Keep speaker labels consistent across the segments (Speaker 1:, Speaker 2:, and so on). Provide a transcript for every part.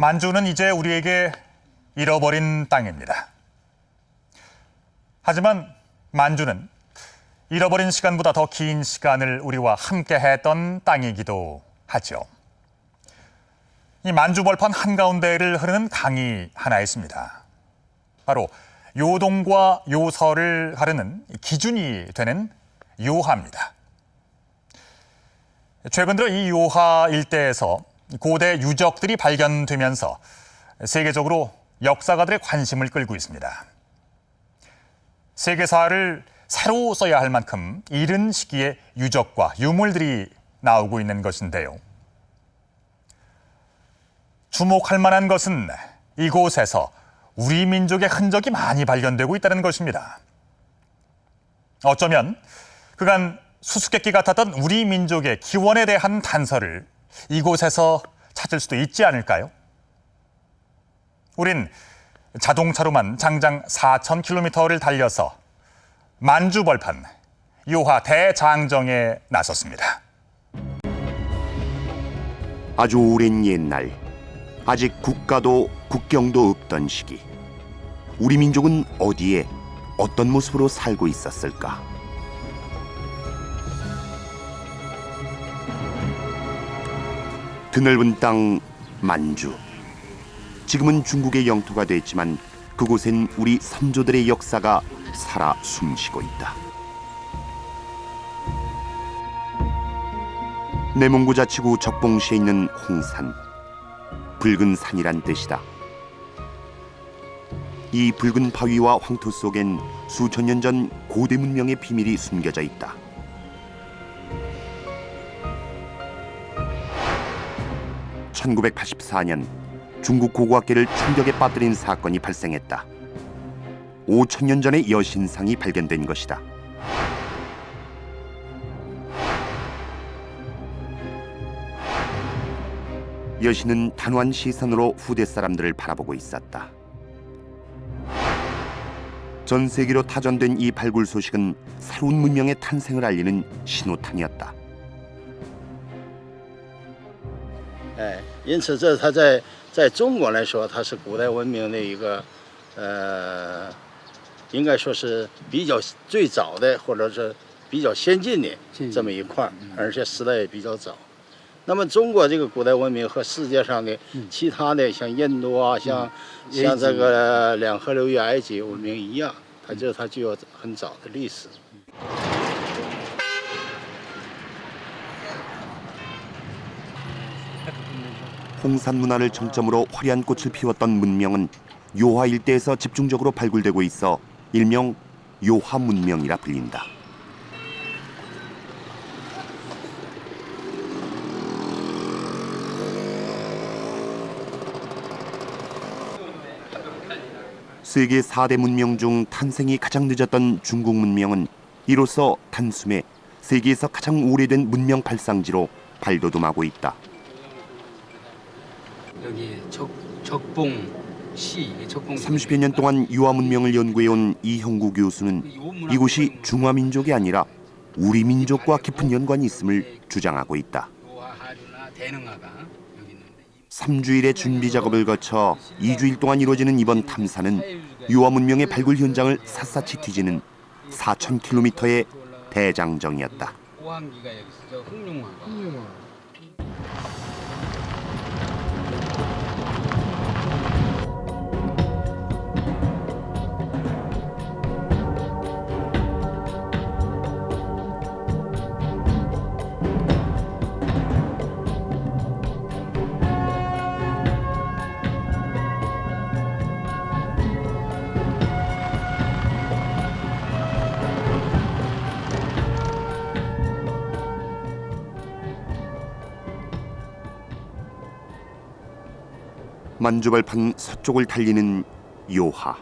Speaker 1: 만주는 이제 우리에게 잃어버린 땅입니다. 하지만 만주는 잃어버린 시간보다 더 긴 시간을 우리와 함께 했던 땅이기도 하죠. 이 만주 벌판 한가운데를 흐르는 강이 하나 있습니다. 바로 요동과 요서를 가르는 기준이 되는 요하입니다. 최근 들어 이 요하 일대에서 고대 유적들이 발견되면서 세계적으로 역사가들의 관심을 끌고 있습니다. 세계사를 새로 써야 할 만큼 이른 시기에 유적과 유물들이 나오고 있는 것인데요. 주목할 만한 것은 이곳에서 우리 민족의 흔적이 많이 발견되고 있다는 것입니다. 어쩌면 그간 수수께끼 같았던 우리 민족의 기원에 대한 단서를 이곳에서 찾을 수도 있지 않을까요? 우린 자동차로만 장장 4,000km를 달려서 만주 벌판 요하 대장정에 나섰습니다.
Speaker 2: 아주 오랜 옛날, 아직 국가도 국경도 없던 시기, 우리 민족은 어디에 어떤 모습으로 살고 있었을까? 드넓은 땅 만주. 지금은 중국의 영토가 됐지만 그곳엔 우리 선조들의 역사가 살아 숨쉬고 있다. 내몽고 자치구 적봉시에 있는 홍산. 붉은 산이란 뜻이다. 이 붉은 바위와 황토 속엔 수천 년 전 고대 문명의 비밀이 숨겨져 있다. (1984년) 중국 고고학계를 충격에 빠뜨린 사건이 발생했다. 5,000년 전의 여신상이 발견된 것이다. 여신은 단호한 시선으로 후대 사람들을 바라보고 있었다. 전 세계로 타전된 이 발굴 소식은 새로운 문명의 탄생을 알리는 신호탄이었다.
Speaker 3: 因此这它在中国来说，它是古代文明的一个应该说是比较最早的，或者是比较先进的这么一块，而且时代也比较早。那么中国这个古代文明和世界上的其他的像印度啊，像这个两河流域埃及文明一样，它具有很早的历史。
Speaker 2: 홍산 문화를 정점으로 화려한 꽃을 피웠던 문명은 요하 일대에서 집중적으로 발굴되고 있어 일명 요하 문명이라 불린다. 세계 4대 문명 중 탄생이 가장 늦었던 중국 문명은 이로써 단숨에 세계에서 가장 오래된 문명 발상지로 발돋움하고 있다.
Speaker 4: 여기 적봉시
Speaker 2: 30여 년 동안 유화 문명을 연구해온 이형구 교수는 이곳이 중화민족이 아니라 우리 민족과 깊은 연관이 있음을 주장하고 있다. 3주일의 준비 작업을 거쳐 2주일 동안 이루어지는 이번 탐사는 유화 문명의 발굴 현장을 샅샅이 뒤지는 4,000km의 대장정이었다. 만주벌판 서쪽을 달리는 요하.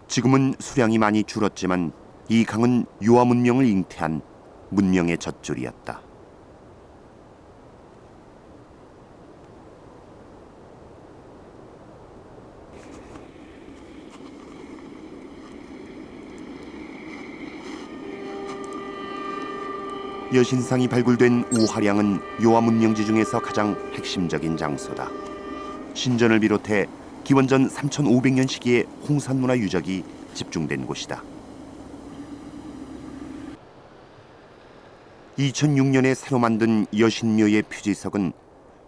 Speaker 2: 지금은 수량이 많이 줄었지만 이 강은 요하 문명을 잉태한 문명의 젖줄이었다. 여신상이 발굴된 우화량은 요하 문명지 중에서 가장 핵심적인 장소다. 신전을 비롯해 기원전 3,500년 시기의 홍산문화 유적이 집중된 곳이다. 2006년에 새로 만든 여신묘의 표지석은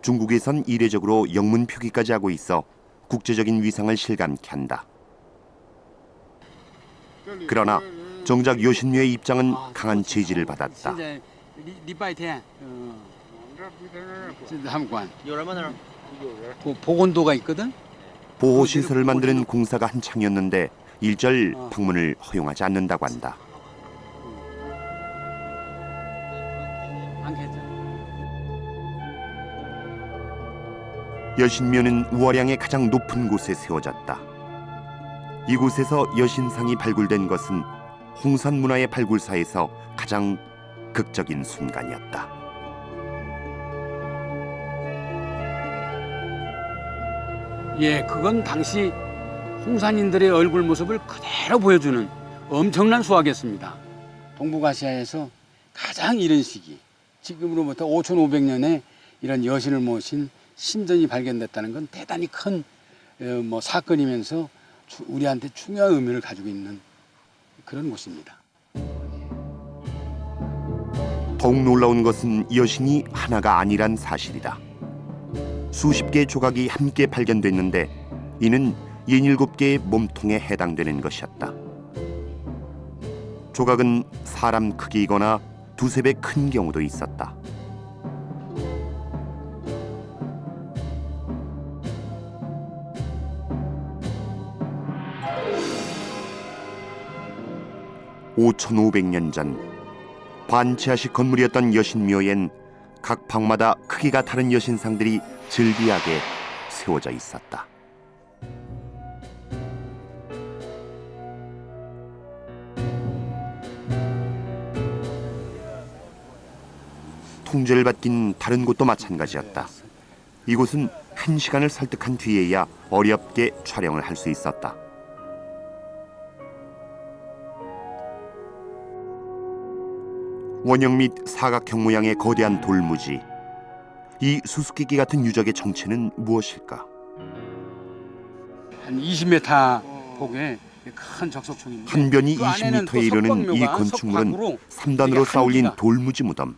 Speaker 2: 중국에선 이례적으로 영문 표기까지 하고 있어 국제적인 위상을 실감케 한다. 그러나 정작 여신묘의 입장은 강한 제지를 받았다.
Speaker 4: 보건도가 있거든.
Speaker 2: 보호시설을 만드는 공사가 한창이었는데 일절 방문을 허용하지 않는다고 한다. 여신묘는 우화량의 가장 높은 곳에 세워졌다. 이곳에서 여신상이 발굴된 것은 홍산 문화의 발굴사에서 가장 극적인 순간이었다.
Speaker 4: 예, 그건 당시 홍산인들의 얼굴 모습을 그대로 보여주는 엄청난 수확이었습니다. 동북아시아에서 가장 이른 시기, 지금으로부터 5,500년에 이런 여신을 모신 신전이 발견됐다는 건 대단히 큰 사건이면서 우리한테 중요한 의미를 가지고 있는 그런 곳입니다.
Speaker 2: 더욱 놀라운 것은 여신이 하나가 아니란 사실이다. 수십 개의 조각이 함께 발견됐는데 이는 67개의 몸통에 해당되는 것이었다. 조각은 사람 크기이거나 두세 배 큰 경우도 있었다. (5,500년) 전 관치아식 건물이었던 여신묘엔 각 방마다 크기가 다른 여신상들이 즐비하게 세워져 있었다. 통제를 받긴 다른 곳도 마찬가지였다. 이곳은 1시간을 설득한 뒤에야 어렵게 촬영을 할 수 있었다. 원형 및 사각형 모양의 거대한 돌무지. 이 수수께끼 같은 유적의 정체는 무엇일까?
Speaker 4: 한 20m 폭의 큰 적석총인데
Speaker 2: 한 변이
Speaker 4: 그 안에는
Speaker 2: 20m에 이르는 이
Speaker 4: 석광묘가
Speaker 2: 건축물은
Speaker 4: 석박으로
Speaker 2: 3단으로
Speaker 4: 이게
Speaker 2: 쌓올린
Speaker 4: 한기가
Speaker 2: 돌무지 무덤,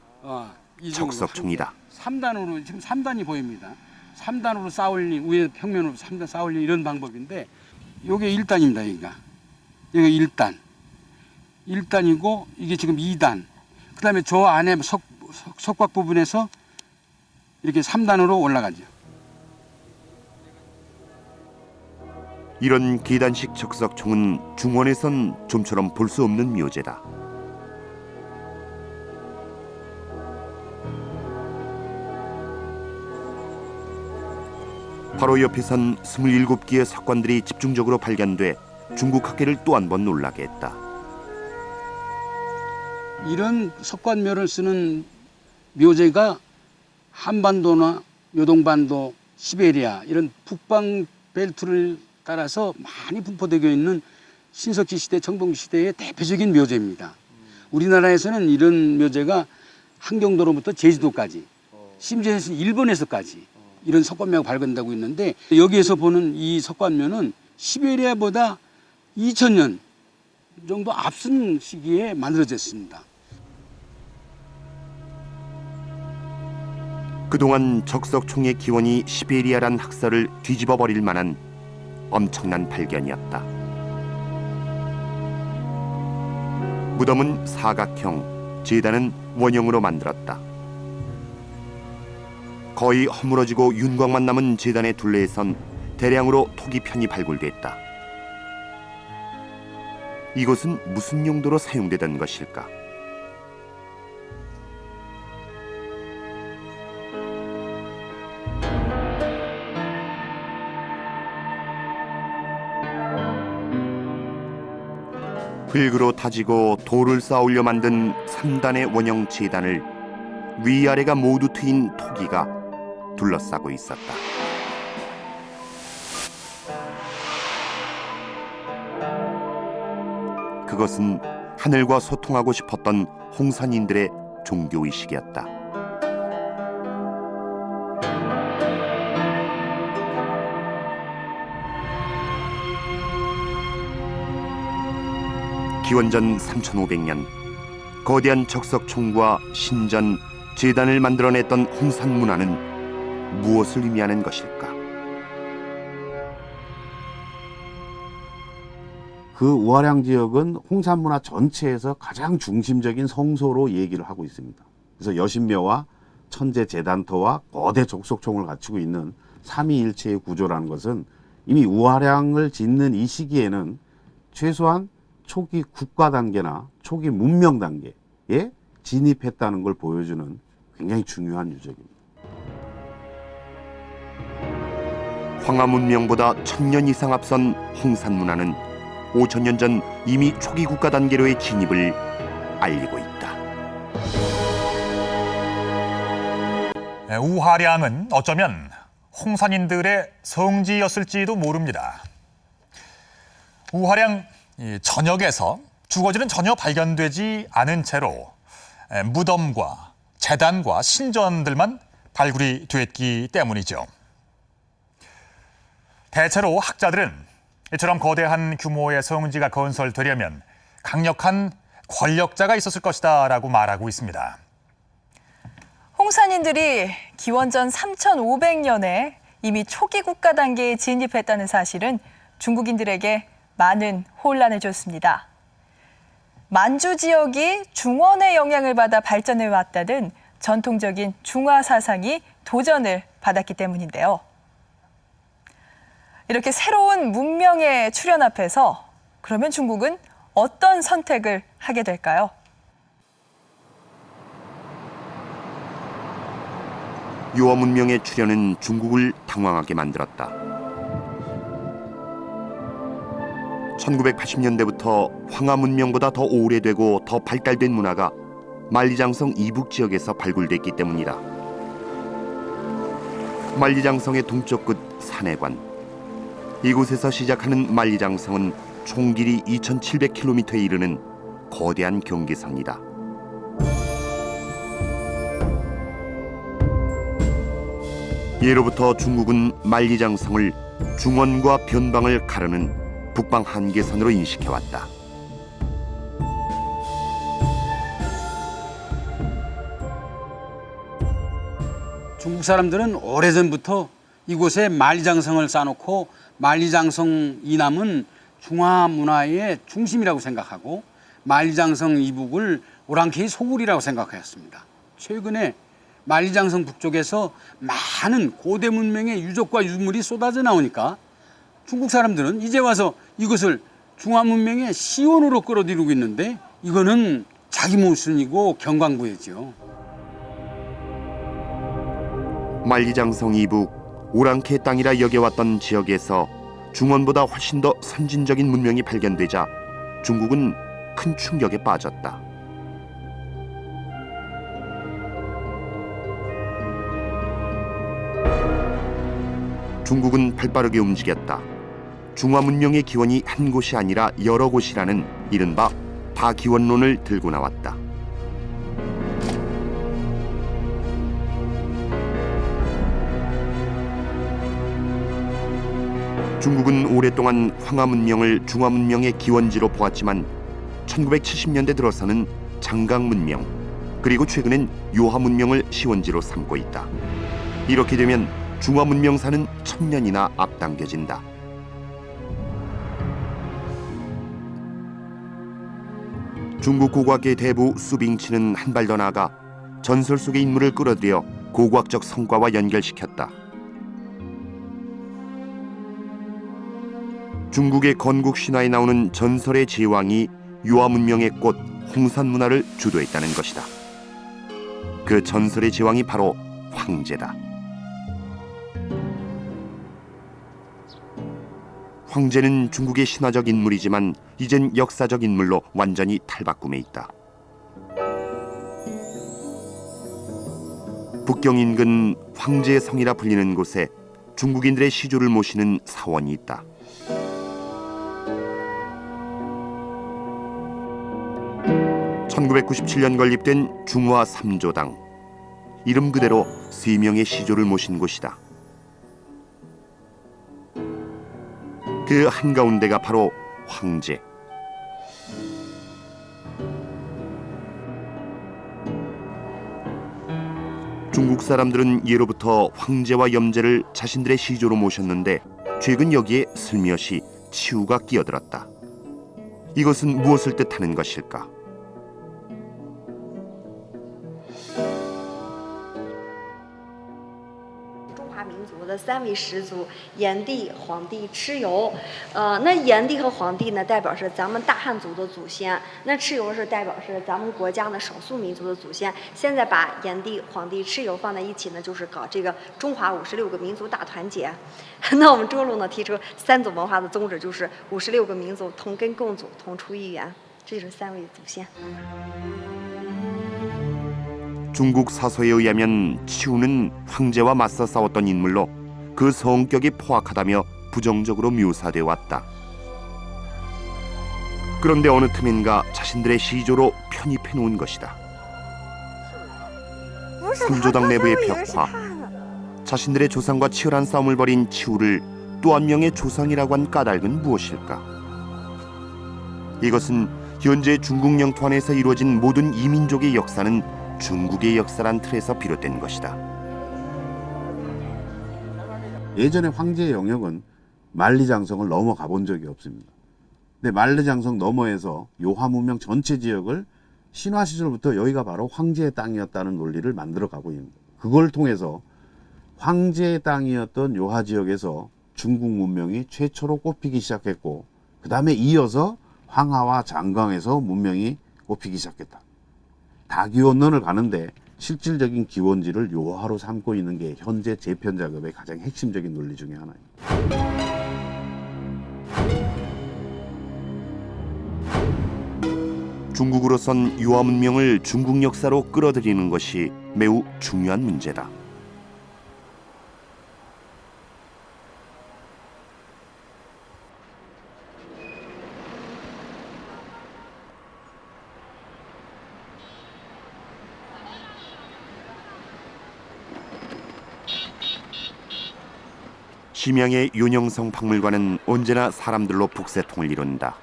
Speaker 4: 이 정도
Speaker 2: 적석총이다.
Speaker 4: 3단으로 지금 3단이 보입니다. 3단으로 쌓올린 위에 평면으로 3단 쌓올린 이런 방법인데 요게 1단입니다. 여기가 1단. 1단이고 이게 지금 2단. 그다음에 저 안에 석곽 부분에서 이렇게 3단으로 올라가죠.
Speaker 2: 이런 계단식 적석총은 중원에선 좀처럼 볼 수 없는 묘제다. 바로 옆에선 27개의 석관들이 집중적으로 발견돼 중국 학계를 또 한 번 놀라게 했다.
Speaker 4: 이런 석관묘를 쓰는 묘제가 한반도나 요동반도, 시베리아 이런 북방 벨트를 따라서 많이 분포되어 있는 신석기 시대, 청동기 시대의 대표적인 묘제입니다. 우리나라에서는 이런 묘제가 한경도로부터 제주도까지, 심지어 일본에서까지 이런 석관묘가 발견되고 있는데 여기에서 보는 이 석관묘는 시베리아보다 2000년 정도 앞선 시기에 만들어졌습니다.
Speaker 2: 그동안 적석총의 기원이 시베리아란 학설을 뒤집어 버릴 만한 엄청난 발견이었다. 무덤은 사각형, 제단은 원형으로 만들었다. 거의 허물어지고 윤곽만 남은 제단의 둘레에선 대량으로 토기편이 발굴됐다. 이것은 무슨 용도로 사용되던 것일까? 흙으로 다지고 돌을 쌓아올려 만든 3단의 원형 제단을 위아래가 모두 트인 토기가 둘러싸고 있었다. 그것은 하늘과 소통하고 싶었던 홍산인들의 종교의식이었다. 기원전 3500년 거대한 적석총과 신전, 제단을 만들어냈던 홍산 문화는 무엇을 의미하는 것일까?
Speaker 5: 그 우화량 지역은 홍산 문화 전체에서 가장 중심적인 성소로 얘기를 하고 있습니다. 그래서 여신묘와 천재 제단터와 거대 적석총을 갖추고 있는 삼위일체의 구조라는 것은 이미 우화량을 짓는 이 시기에는 최소한 초기 국가 단계나 초기 문명 단계에 진입했다는 걸 보여주는 굉장히 중요한 유적입니다.
Speaker 2: 황하 문명보다 1000년 이상 앞선 홍산 문화는 5000년 전 이미 초기 국가 단계로의 진입을 알리고 있다.
Speaker 1: 우하량은 어쩌면 홍산인들의 성지였을지도 모릅니다. 우하량 전역에서 주거지는 전혀 발견되지 않은 채로 무덤과 제단과 신전들만 발굴이 됐기 때문이죠. 대체로 학자들은 이처럼 거대한 규모의 성지가 건설되려면 강력한 권력자가 있었을 것이다 라고 말하고 있습니다.
Speaker 6: 홍산인들이 기원전 3500년에 이미 초기 국가 단계에 진입했다는 사실은 중국인들에게 많은 혼란을 줬습니다. 만주 지역이 중원의 영향을 받아 발전해 왔다는 전통적인 중화 사상이 도전을 받았기 때문인데요. 이렇게 새로운 문명의 출현 앞에서 그러면 중국은 어떤 선택을 하게 될까요?
Speaker 2: 유화 문명의 출현은 중국을 당황하게 만들었다. 1980년대부터 황하 문명보다 더 오래되고 더 발달된 문화가 만리장성 이북 지역에서 발굴됐기 때문이다. 만리장성의 동쪽 끝 산해관. 이곳에서 시작하는 만리장성은 총 길이 2700km에 이르는 거대한 경계선이다. 예로부터 중국은 만리장성을 중원과 변방을 가르는 북방 한계선으로 인식해왔다.
Speaker 4: 중국 사람들은 오래전부터 이곳에 만리장성을 쌓아놓고 만리장성 이남은 중화 문화의 중심이라고 생각하고 만리장성 이북을 오랑캐의 소굴이라고 생각하였습니다. 최근에 만리장성 북쪽에서 많은 고대 문명의 유적과 유물이 쏟아져 나오니까 중국 사람들은 이제 와서 이것을 중화 문명의 시온으로 끌어들이고 있는데 이거는 자기 모순이고 경광부회죠.
Speaker 2: 만리장성 이북 오랑캐 땅이라 여겨왔던 지역에서 중원보다 훨씬 더 선진적인 문명이 발견되자 중국은 큰 충격에 빠졌다. 중국은 발빠르게 움직였다. 중화 문명의 기원이 한 곳이 아니라 여러 곳이라는 이른바 다기원론을 들고 나왔다. 중국은 오랫동안 황하 문명을 중화 문명의 기원지로 보았지만 1970년대 들어서는 장강 문명, 그리고 최근엔 요하 문명을 시원지로 삼고 있다. 이렇게 되면 중화 문명사는 1000년이나 앞당겨진다. 중국 고고학계 대부 수빙치는 한 발 더 나아가 전설 속의 인물을 끌어들여 고고학적 성과와 연결시켰다. 중국의 건국 신화에 나오는 전설의 제왕이 유화 문명의 꽃 홍산 문화를 주도했다는 것이다. 그 전설의 제왕이 바로 황제다. 황제는 중국의 신화적 인물이지만 이젠 역사적 인물로 완전히 탈바꿈해 있다. 북경 인근 황제의 성이라 불리는 곳에 중국인들의 시조를 모시는 사원이 있다. 1997년 건립된 중화 3조당. 이름 그대로 3명의 시조를 모신 곳이다. 그 한가운데가 바로 황제. 중국 사람들은 예로부터 황제와 염제를 자신들의 시조로 모셨는데 최근 여기에 슬며시 치우가 끼어들었다. 이것은 무엇을 뜻하는 것일까?
Speaker 7: 的3位始祖炎帝、黄帝、蚩尤，那炎帝和黄帝呢，代表是咱们大汉族的祖先；那蚩尤是代表是咱们国家的少数民族的祖先。现在把炎帝、黄帝、蚩尤放在一起呢，就是搞这个中华56个民族大团结。那我们中路呢提出3种文化的宗旨，就是56个民族同根共祖、同出一源，这就是3位祖先。
Speaker 2: 중국 사서에 의하면 치우는 황제와 맞서 싸웠던 인물로 그 성격이 포악하다며 부정적으로 묘사되어 왔다. 그런데 어느 틈엔가 자신들의 시조로 편입해 놓은 것이다. 3조당 내부의 벽화, 자신들의 조상과 치열한 싸움을 벌인 치우를 또 한 명의 조상이라고 한 까닭은 무엇일까? 이것은 현재 중국 영토 안에서 이루어진 모든 이민족의 역사는 중국의 역사란 틀에서 비롯된 것이다.
Speaker 5: 예전에 황제의 영역은 만리장성을 넘어가 본 적이 없습니다. 근데 만리장성 너머에서 요하 문명 전체 지역을 신화 시절부터 여기가 바로 황제의 땅이었다는 논리를 만들어 가고 있습니다. 그걸 통해서 황제의 땅이었던 요하 지역에서 중국 문명이 최초로 꼽히기 시작했고, 그 다음에 이어서 황하와 장강에서 문명이 꼽히기 시작했다. 다기원론을 가는데 실질적인 기원지를 요하로 삼고 있는 게 현재 재편 작업의 가장 핵심적인 논리 중에 하나입니다.
Speaker 2: 중국으로선 요하 문명을 중국 역사로 끌어들이는 것이 매우 중요한 문제다. 심양의 윤영성 박물관은 언제나 사람들로 북새통을 이룬다.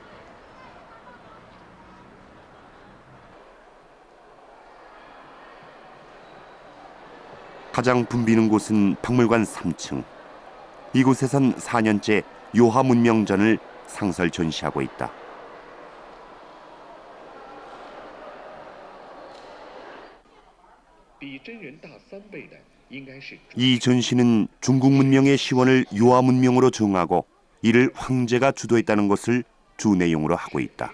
Speaker 2: 가장 붐비는 곳은 박물관 3층. 이곳에선 4년째 요하 문명전을 상설 전시하고 있다. 이 전시는 중국 문명의 시원을 요하 문명으로 정하고 이를 황제가 주도했다는 것을 주 내용으로 하고 있다.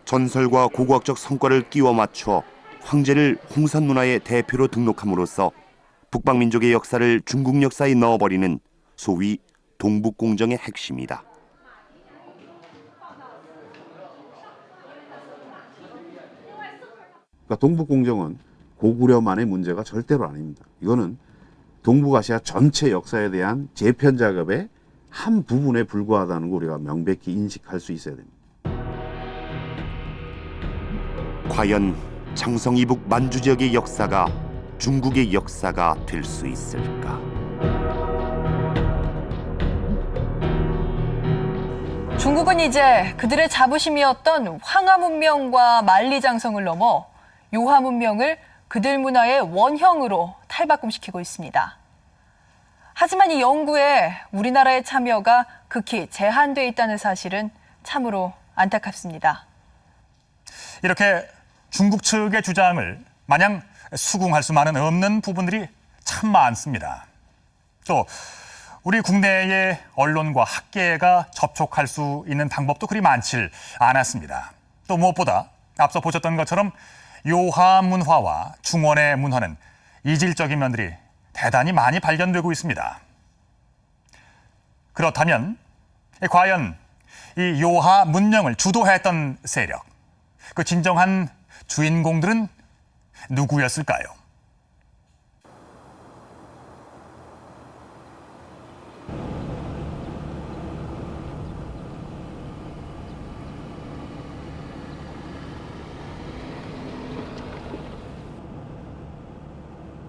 Speaker 2: 전설과 고고학적 성과를 끼워 맞춰 황제를 홍산 문화의 대표로 등록함으로써 북방민족의 역사를 중국 역사에 넣어버리는 소위 동북공정의 핵심이다.
Speaker 5: 그러니까 동북공정은 고구려만의 문제가 절대로 아닙니다. 이거는 동북아시아 전체 역사에 대한 재편 작업의 한 부분에 불과하다는 거 우리가 명백히 인식할 수 있어야 됩니다.
Speaker 2: 과연 장성 이북 만주 지역의 역사가 중국의 역사가 될 수 있을까?
Speaker 6: 중국은 이제 그들의 자부심이었던 황하 문명과 만리장성을 넘어 요하 문명을 그들 문화의 원형으로 탈바꿈시키고 있습니다. 하지만 이 연구에 우리나라의 참여가 극히 제한돼 있다는 사실은 참으로 안타깝습니다.
Speaker 1: 이렇게 중국 측의 주장을 마냥 수긍할 수만은 없는 부분들이 참 많습니다. 또 우리 국내의 언론과 학계가 접촉할 수 있는 방법도 그리 많질 않았습니다. 또 무엇보다 앞서 보셨던 것처럼 요하 문화와 중원의 문화는 이질적인 면들이 대단히 많이 발견되고 있습니다. 그렇다면 과연 이 요하 문명을 주도했던 세력, 그 진정한 주인공들은 누구였을까요?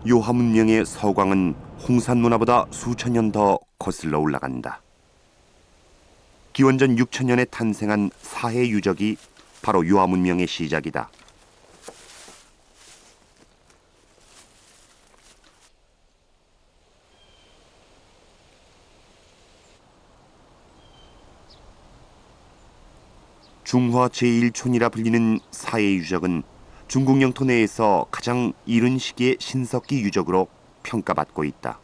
Speaker 2: 요하 문명의 서광은 홍산 문화보다 수천 년 더 거슬러 올라간다. 기원전 6천년에 탄생한 사해 유적이 바로 요하 문명의 시작이다. 중화 제1촌이라 불리는 사해 유적은 중국 영토 내에서 가장 이른 시기의 신석기 유적으로 평가받고 있다.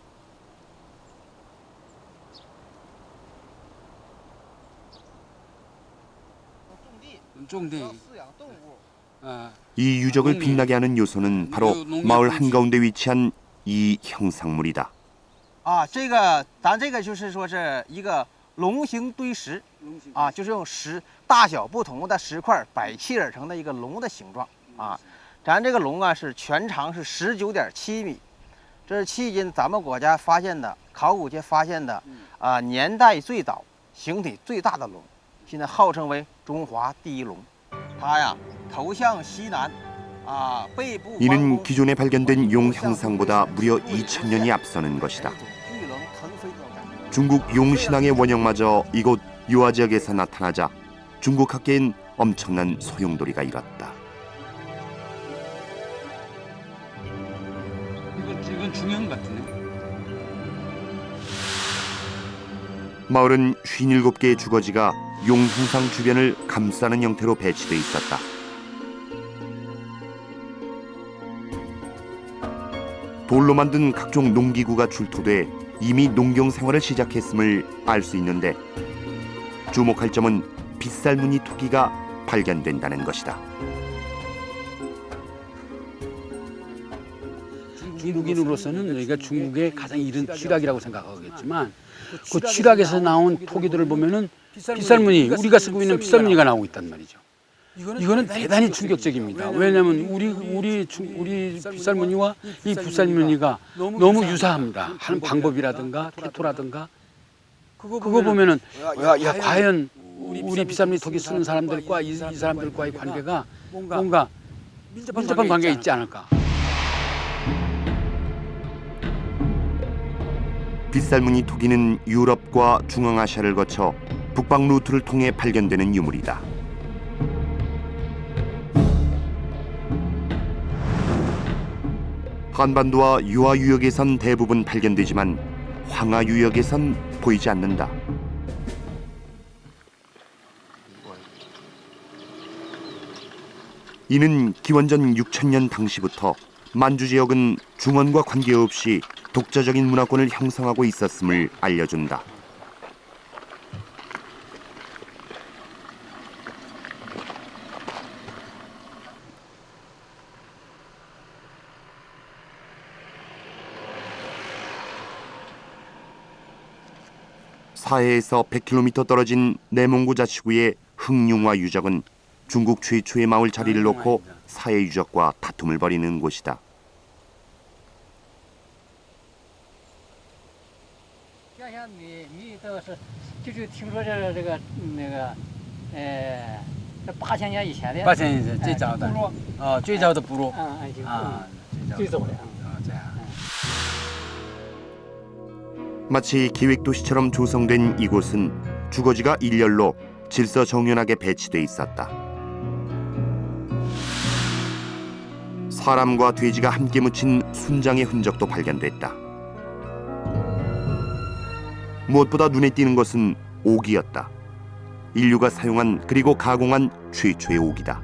Speaker 2: 이 유적을 빛나게 하는 요소는 바로 마을 한가운데 위치한 이 형상물이다.
Speaker 8: 这个咱这个就是说是一个龙形堆石啊，就是用石大小不同的石块摆砌而成的一个龙的形状啊。咱这个龙啊是全长是19.7米，这是迄今咱们国家发现的考古界发现的年代最早、形体最大的龙，现在号称为中华第一龙。它呀头向西南啊，背部
Speaker 2: 이는 기존에 발견된 용 형상보다 무려 2000년이 앞서는 것이다. 중국 용신앙의 원형마저 이곳 요하 지역에서 나타나자 중국 학계엔 엄청난 소용돌이가 일었다.
Speaker 4: 이건 중형 같은데.
Speaker 2: 마을은 57개의 주거지가 용 형상 주변을 감싸는 형태로 배치돼 있었다. 돌로 만든 각종 농기구가 출토돼 이미 농경 생활을 시작했음을 알 수 있는데 주목할 점은 빗살무늬 토기가 발견된다는 것이다.
Speaker 4: 중국인으로서는 여기가 중국의 가장 이른 취락이라고 생각하겠지만 그 취락에서 나온 토기들을 보면은 빗살무늬, 우리가 쓰고 있는 빗살무늬가 나오고 있단 말이죠. 이거는 대단히 충격적입니다. 왜냐하면 우리 빗살무늬와 이 빗살무늬가 너무 유사합니다. 하는 방법이라든가 태토라든가 그거 보면은 야 과연 우리 빗살무늬 토기 쓰는 사람들과 이 사람들과의 관계가 뭔가 밀접한 관계가 있지 않을까.
Speaker 2: 빗살무늬 토기는 유럽과 중앙아시아를 거쳐 북방 루트를 통해 발견되는 유물이다. 한반도와 유화 유역에선 대부분 발견되지만 황하 유역에선 보이지 않는다. 이는 기원전 6000년 당시부터 만주 지역은 중원과 관계없이 독자적인 문화권을 형성하고 있었음을 알려준다. 사해에서 100km 떨어진 내몽고 자치구의 흥융화 유적은 중국 최초의 마을 자리를 놓고 사해 유적과 다툼을 벌이는 곳이다. 마치 계획도시처럼 조성된 이곳은 주거지가 일렬로 질서정연하게 배치돼 있었다. 사람과 돼지가 함께 묻힌 순장의 흔적도 발견됐다. 무엇보다 눈에 띄는 것은 옥이었다. 인류가 사용한 그리고 가공한 최초의 옥이다.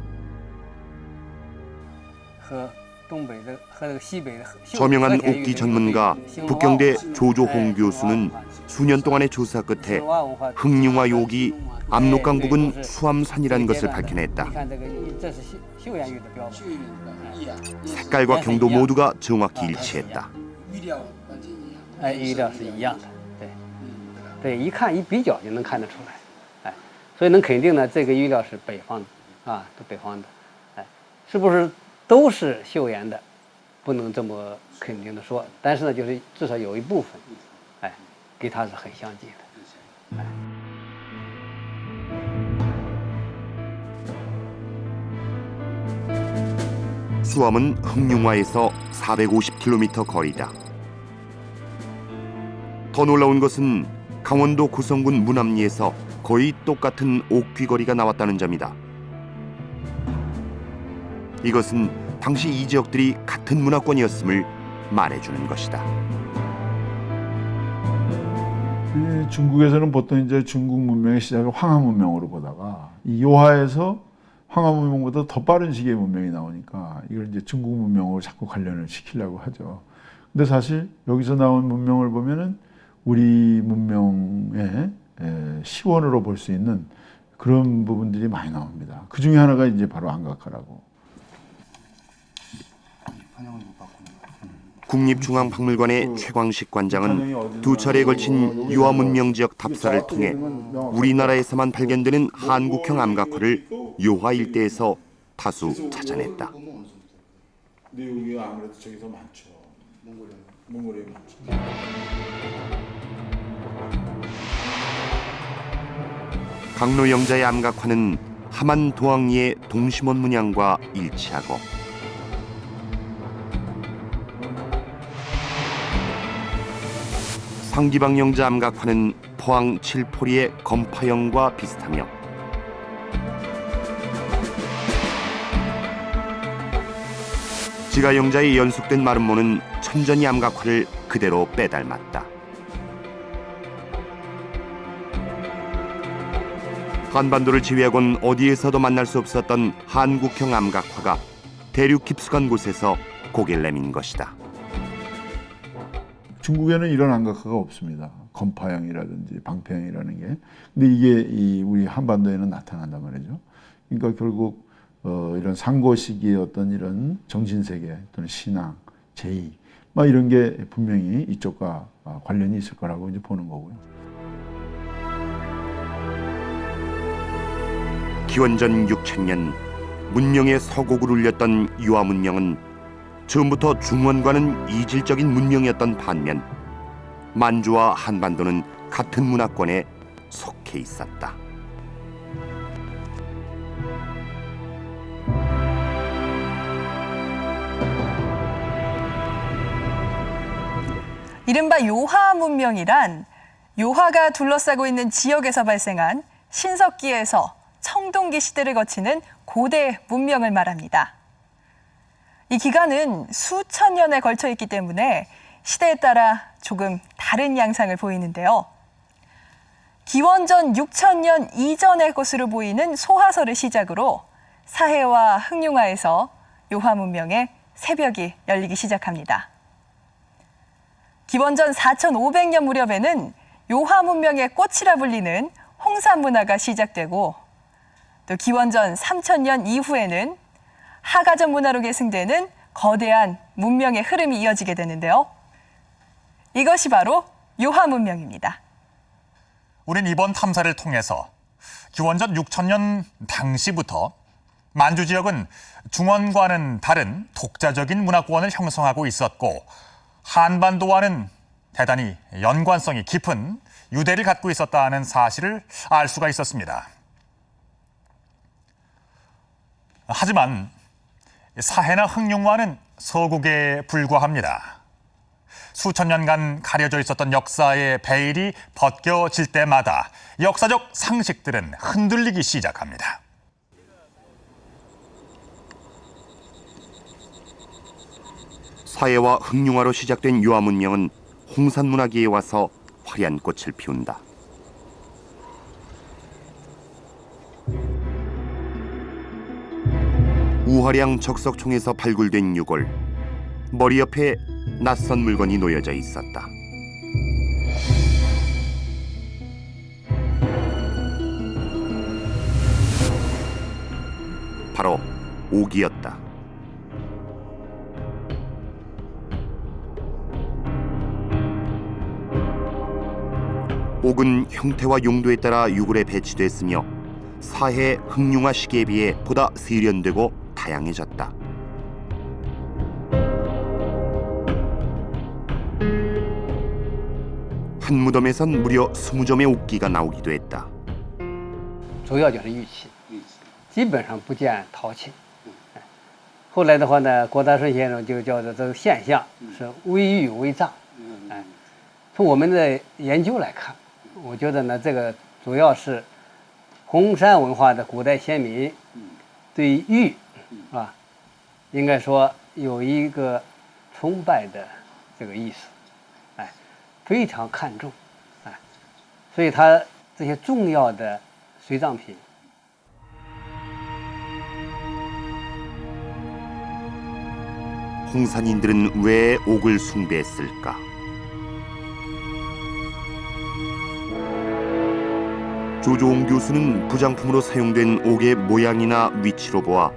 Speaker 2: 저명한 옥기 전문가 북경대 조조홍 교수는 수년 동안의 조사 끝에 흥융화 옥이 압록강 부근 수암산이라는 것을 밝혀냈다. 색깔과 경도 모두가 정확히 일치했다.
Speaker 9: 对，一看一比较就能看得出来，哎，所以能肯定呢，这个玉料是北方的啊，都北方的，哎，是不是都是岫岩的，不能这么肯定的说，但是呢，就是至少有一部分，哎，跟它是很相近的，哎。
Speaker 2: 수암은 흥룡화에서 450km 거리다. 더 놀라운 것은 강원도 고성군 문암리에서 거의 똑같은 옥귀거리가 나왔다는 점이다. 이것은 당시 이 지역들이 같은 문화권이었음을 말해주는 것이다.
Speaker 10: 중국에서는 보통 이제 중국 문명의 시작을 황하 문명으로 보다가 이 요하에서 황하 문명보다 더 빠른 시기의 문명이 나오니까 이걸 이제 중국 문명으로 자꾸 관련을 시키려고 하죠. 근데 사실 여기서 나온 문명을 보면은 우리 문명의 시원으로 볼 수 있는 그런 부분들이 많이 나옵니다. 그 중에 하나가 이제 바로 안각화라고.
Speaker 2: 국립중앙박물관의 최광식 관장은 두 차례에 걸친 유화 문명 지역 탑사를 통해 우리나라에서만 발견되는 한국형 암각화를 요하 일대에서 다수 찾아냈다.
Speaker 10: 근데 여기가 아무래도 저기 더 많죠. 몽골에 많죠.
Speaker 2: 강로 영자의 암각화는 하만 도왕리의 동심원 문양과 일치하고 상기방 영자 암각화는 포항 칠포리의 검파형과 비슷하며 지가 영자의 연속된 마름모는 천전이 암각화를 그대로 빼닮았다. 한반도를 제외하곤 어디에서도 만날 수 없었던 한국형 암각화가 대륙 깊숙한 곳에서 고개를 내민 것이다.
Speaker 10: 중국에는 이런 안각화가 없습니다. 검파형이라든지 방패형이라는 게. 근데 이게 우리 한반도에는 나타난단 말이죠. 그러니까 결국 이런 상고 시기의 어떤 이런 정신세계 또는 신앙, 제의, 막 이런 게 분명히 이쪽과 관련이 있을 거라고 이제 보는 거고요.
Speaker 2: 기원전 6000년 문명의 서곡을 울렸던 유화 문명은 처음부터 중원과는 이질적인 문명이었던 반면 만주와 한반도는 같은 문화권에 속해 있었다.
Speaker 6: 이른바 요하 문명이란 요하가 둘러싸고 있는 지역에서 발생한 신석기에서 청동기 시대를 거치는 고대 문명을 말합니다. 이 기간은 수천 년에 걸쳐 있기 때문에 시대에 따라 조금 다른 양상을 보이는데요. 기원전 6000년 이전의 것으로 보이는 소하설을 시작으로 사해와 흥룡화에서 요하 문명의 새벽이 열리기 시작합니다. 기원전 4500년 무렵에는 요하 문명의 꽃이라 불리는 홍산 문화가 시작되고 또 기원전 3000년 이후에는 하가전 문화로 계승되는 거대한 문명의 흐름이 이어지게 되는데요. 이것이 바로 요하 문명입니다.
Speaker 1: 우린 이번 탐사를 통해서 기원전 6000년 당시부터 만주 지역은 중원과는 다른 독자적인 문화권을 형성하고 있었고 한반도와는 대단히 연관성이 깊은 유대를 갖고 있었다는 사실을 알 수가 있었습니다. 하지만 사해나 흥룡화는 서국에 불과합니다. 수천 년간 가려져 있었던 역사의 베일이 벗겨질 때마다 역사적 상식들은 흔들리기 시작합니다.
Speaker 2: 사해와 흥룡화로 시작된 유화 문명은 홍산 문화기에 와서 화려한 꽃을 피운다. 우화량 적석총에서 발굴된 유골, 머리 옆에 낯선 물건이 놓여져 있었다. 바로 옥이었다. 옥은 형태와 용도에 따라 유골에 배치됐으며 사해 흥룡화 시기에 비해 보다 세련되고 다양해졌다. 한 무덤에선 무려 20점의 옥기가 나오기도 했다.
Speaker 9: 主要就是玉器，基本上不见陶器。后来的话呢，郭大顺先生就叫做这个现象是微玉微藏。哎，从我们的研究来看，我觉得呢，这个主要是红山文化的古代先民对玉啊，应该说有一个崇拜的这个意思，哎，非常看重，哎，所以它这些重要的随葬品。
Speaker 2: 홍산인들은 왜 옥을 숭배했을까? 조조홍 교수는 부장품으로 사용된 옥의 모양이나 위치로 보아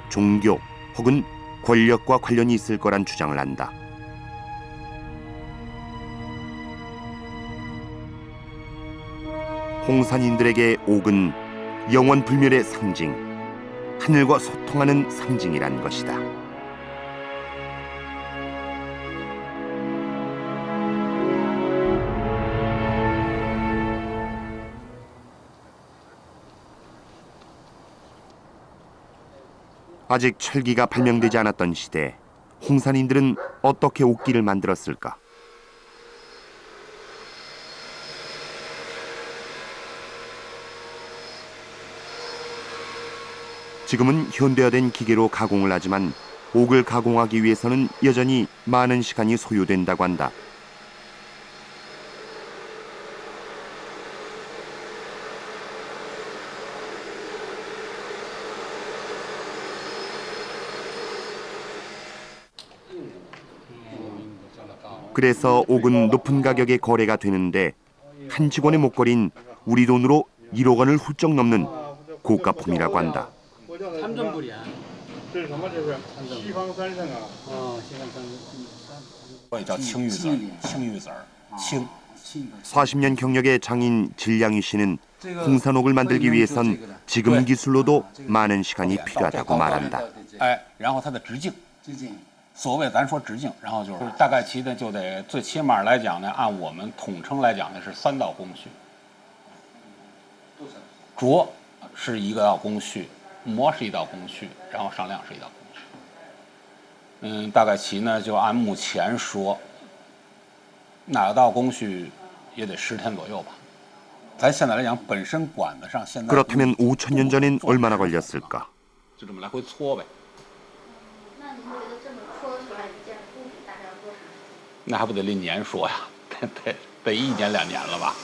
Speaker 2: 종교 혹은 권력과 관련이 있을 거란 주장을 한다. 홍산인들에게 옥은 영원 불멸의 상징, 하늘과 소통하는 상징이란 것이다. 아직 철기가 발명되지 않았던 시대, 홍산인들은 어떻게 옥기를 만들었을까? 지금은 현대화된 기계로 가공을 하지만 옥을 가공하기 위해서는 여전히 많은 시간이 소요된다고 한다. 그래서 옥은 높은 가격에 거래가 되는데 한 직원의 목걸이인 우리 돈으로 1억 원을 훌쩍 넘는 고가품이라고 한다.
Speaker 4: 3점불이야.
Speaker 11: 这是什么？这是西方三圣啊。
Speaker 4: 西方三圣。
Speaker 11: 我也叫青玉子，青玉子儿，青。
Speaker 2: 40년 경력의 장인 질량희 씨는 홍산옥을 만들기 위해선 지금 기술로도 많은 시간이 필요하다고 말한다.
Speaker 11: 哎，然后它的直径，所谓咱说直径，然后就是大概其的就得最起码来讲呢，按我们统称来讲呢是3道工序。琢是1道工序，磨是1道工序，然后上亮是1道工序。大概其呢就按目前说，哪道工序也得10天左右吧。咱现在来讲，本身管子上现在
Speaker 2: 그렇다면 5000년 전엔 얼마나 걸렸을까?
Speaker 11: 就这么来回搓呗。
Speaker 7: 那您觉得这么搓出来一件布大概要多长时间？
Speaker 11: 那还不得历年说呀，得1年2年了吧。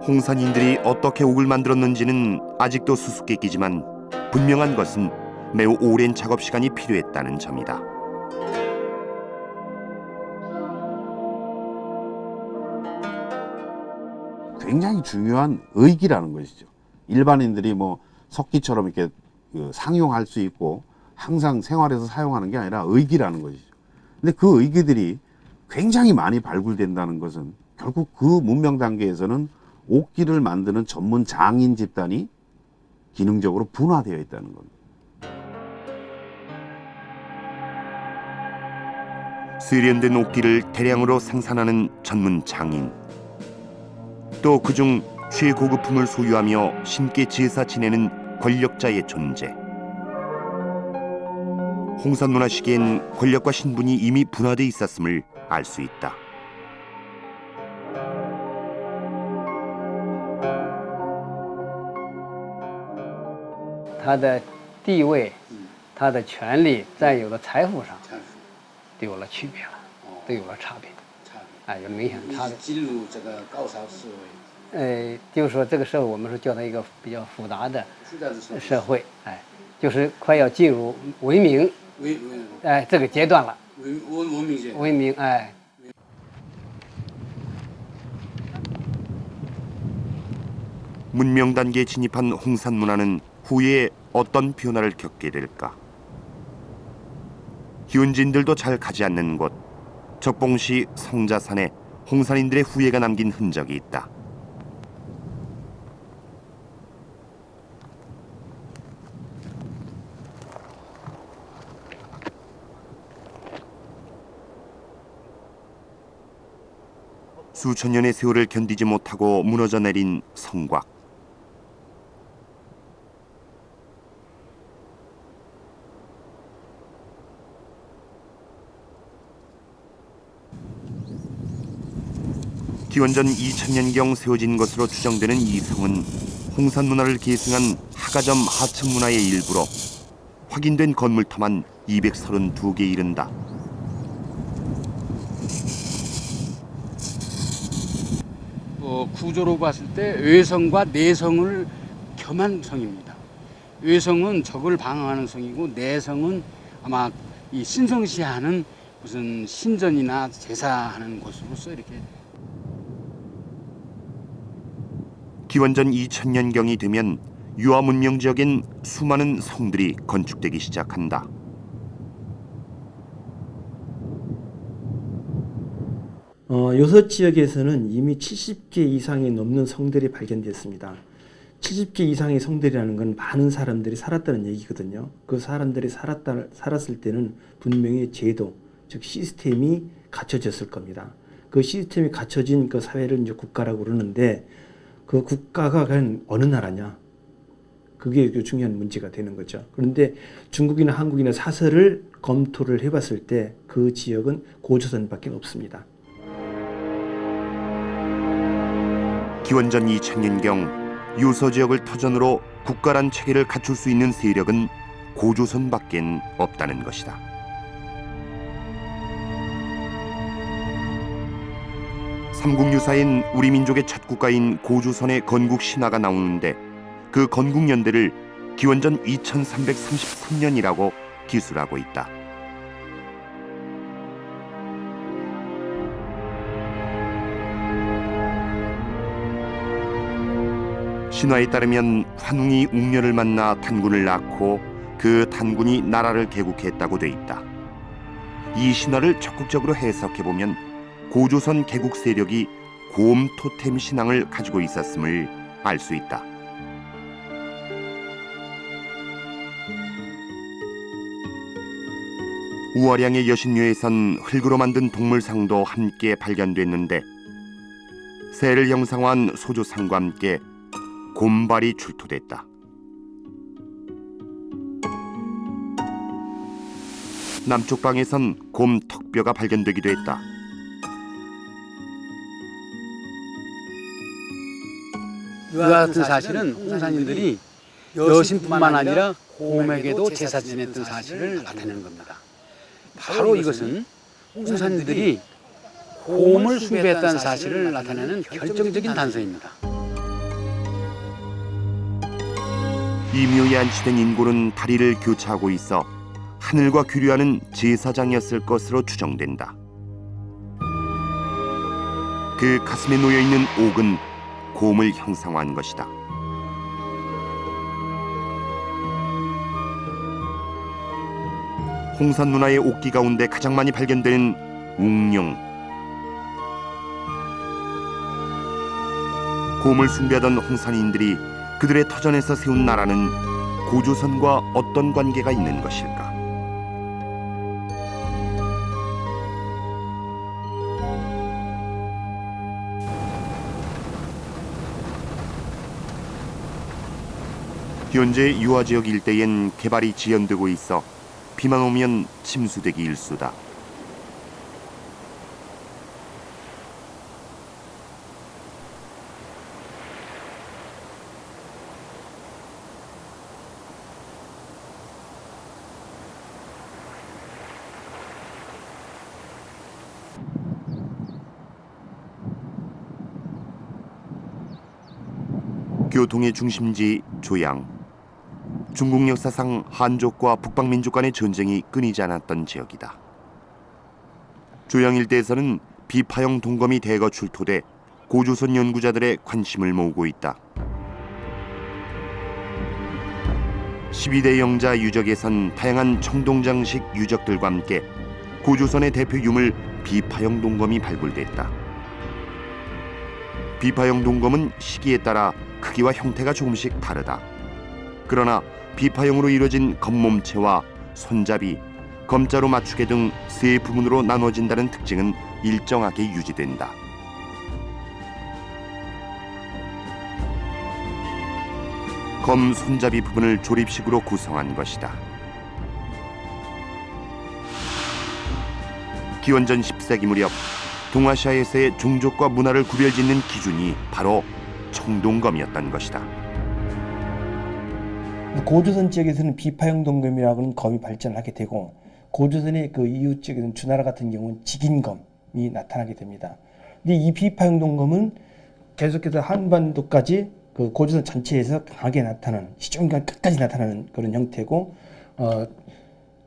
Speaker 2: 홍산인들이 어떻게 옥을 만들었는지는 아직도 수수께끼지만 분명한 것은 매우 오랜 작업 시간이 필요했다는 점이다.
Speaker 5: 굉장히 중요한 의기라는 것이죠. 일반인들이 뭐 석기처럼 이렇게 상용할 수 있고 항상 생활에서 사용하는 게 아니라 의기라는 것이죠. 근데 그 의기들이 굉장히 많이 발굴된다는 것은 결국 그 문명 단계에서는 옥기를 만드는 전문 장인 집단이 기능적으로 분화되어 있다는 겁니다.
Speaker 2: 세련된 옥기를 대량으로 생산하는 전문 장인, 또 그중 최고급품을 소유하며 신께 제사 지내는 권력자의 존재. 홍산 문화 시기엔 권력과 신분이 이미 분화돼 있었음을 알 수 있다.
Speaker 9: 他的地位、他的权利、占有的财富上都有了区别了，都有了差别，哎，有明显的差别。
Speaker 4: 进入这个高潮思维。
Speaker 9: 就是说这个社会我们是叫它一个比较复杂的社会，哎，就是快要进入文明，哎，这个阶段了。文明，哎。
Speaker 2: 문명 단계에 진입한 홍산 문화는 후에 어떤 변화를 겪게 될까? 현지인들도 잘 가지 않는 곳, 적봉시 성자산에 홍산인들의 후예가 남긴 흔적이 있다. 수천 년의 세월을 견디지 못하고 무너져 내린 성곽. 기원전 2000년경 세워진 것으로 추정되는 이 성은 홍산 문화를 계승한 하가점 하층 문화의 일부로 확인된 건물터만 232개에 이른다.
Speaker 4: 구조로 봤을 때 외성과 내성을 겸한 성입니다. 외성은 적을 방어하는 성이고 내성은 아마 이 신성시하는 무슨 신전이나 제사하는 곳으로서 이렇게.
Speaker 2: 기원전 2000년경이 되면 유아 문명 지역엔 수많은 성들이 건축되기 시작한다.
Speaker 12: 요서 지역에서는 이미 70개 이상이 넘는 성들이 발견됐습니다. 70개 이상의 성들이라는 건 많은 사람들이 살았다는 얘기거든요. 그 사람들이 살았을 때는 분명히 제도, 즉 시스템이 갖춰졌을 겁니다. 그 시스템이 갖춰진 그 사회를 이제 국가라고 그러는데 그 국가가 과연 어느 나라냐? 그게 중요한 문제가 되는 거죠. 그런데 중국이나 한국이나 사설을 검토를 해봤을 때 그 지역은 고조선밖에 없습니다.
Speaker 2: 기원전 2000년경 요서 지역을 터전으로 국가란 체계를 갖출 수 있는 세력은 고조선밖엔 없다는 것이다. 삼국유사인 우리 민족의 첫 국가인 고조선의 건국 신화가 나오는데 그 건국 연대를 기원전 2333년이라고 기술하고 있다. 신화에 따르면 환웅이 웅녀를 만나 단군을 낳고 그 단군이 나라를 개국했다고 돼 있다. 이 신화를 적극적으로 해석해보면 고조선 개국 세력이 곰 토템 신앙을 가지고 있었음을 알 수 있다. 우화량의 여신묘에선 흙으로 만든 동물상도 함께 발견됐는데 새를 형상화한 소조상과 함께 곰발이 출토됐다. 남쪽 방에선 곰 턱뼈가 발견되기도 했다.
Speaker 4: 이와 같은 사실은 홍산인들이 여신뿐만 아니라 곰에게도 제사 지냈던 사실을 나타내는 겁니다. 바로 이것은 홍산인들이 곰을 숭배했다는 사실을 나타내는 결정적인 단서입니다.
Speaker 2: 이 묘에 안치된 인골은 다리를 교차하고 있어 하늘과 교류하는 제사장이었을 것으로 추정된다. 그 가슴에 놓여있는 옥은 곰을 형상화한 것이다. 홍산 문화의 옥기 가운데 가장 많이 발견되는 웅룡. 곰을 숭배하던 홍산인들이 그들의 터전에서 세운 나라는 고조선과 어떤 관계가 있는 것일까? 현재 유화 지역 일대엔 개발이 지연되고 있어 비만 오면 침수되기 일쑤다. 교통의 중심지 조양. 중국 역사상 한족과 북방민족 간의 전쟁이 끊이지 않았던 지역이다. 조양 일대에서는 비파형 동검이 대거 출토돼 고조선 연구자들의 관심을 모으고 있다. 12대 영자 유적에선 다양한 청동장식 유적들과 함께 고조선의 대표 유물 비파형 동검이 발굴됐다. 비파형 동검은 시기에 따라 크기와 형태가 조금씩 다르다. 그러나 비파형으로 이루어진 겉몸체와 손잡이, 검자로 맞추개 등 세 부분으로 나눠진다는 특징은 일정하게 유지된다. 검 손잡이 부분을 조립식으로 구성한 것이다. 기원전 10세기 무렵 동아시아에서의 종족과 문화를 구별짓는 기준이 바로 청동검이었던 것이다.
Speaker 12: 고조선 지역에서는 비파형동검이라고는 검이 발전을 하게 되고 고조선의 그 이웃 지역에는 주나라 같은 경우는 직인검이 나타나게 됩니다. 근데 이 비파형동검은 계속해서 한반도까지 그 고조선 전체에서 강하게 나타나는 시종일관 끝까지 나타나는 그런 형태고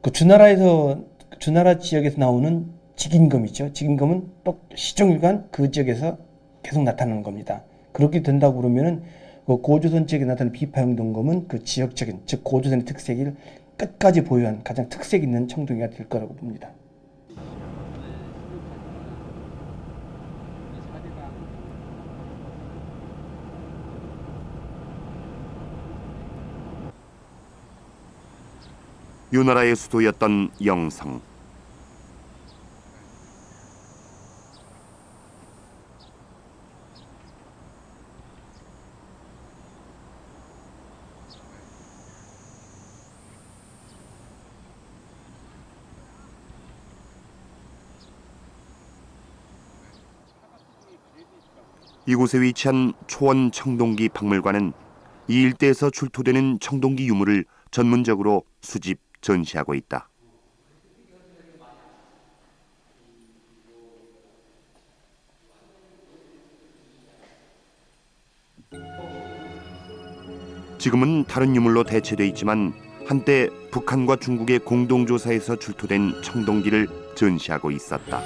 Speaker 12: 그 주나라 지역에서 나오는 직인검이죠. 직인검은 또 시종일관 그 지역에서 계속 나타나는 겁니다. 그렇게 된다고 그러면은 그 고조선 지역에 나타나는 비파형동검은 그 지역적인 즉 고조선의 특색을 끝까지 보유한 가장 특색 있는 청동기가 될 거라고 봅니다.
Speaker 2: 요나라의 수도였던 영성. 이곳에 위치한 초원 청동기 박물관은 이 일대에서 출토되는 청동기 유물을 전문적으로 수집, 전시하고 있다. 지금은 다른 유물로 대체돼 있지만 한때 북한과 중국의 공동조사에서 출토된 청동기를 전시하고 있었다.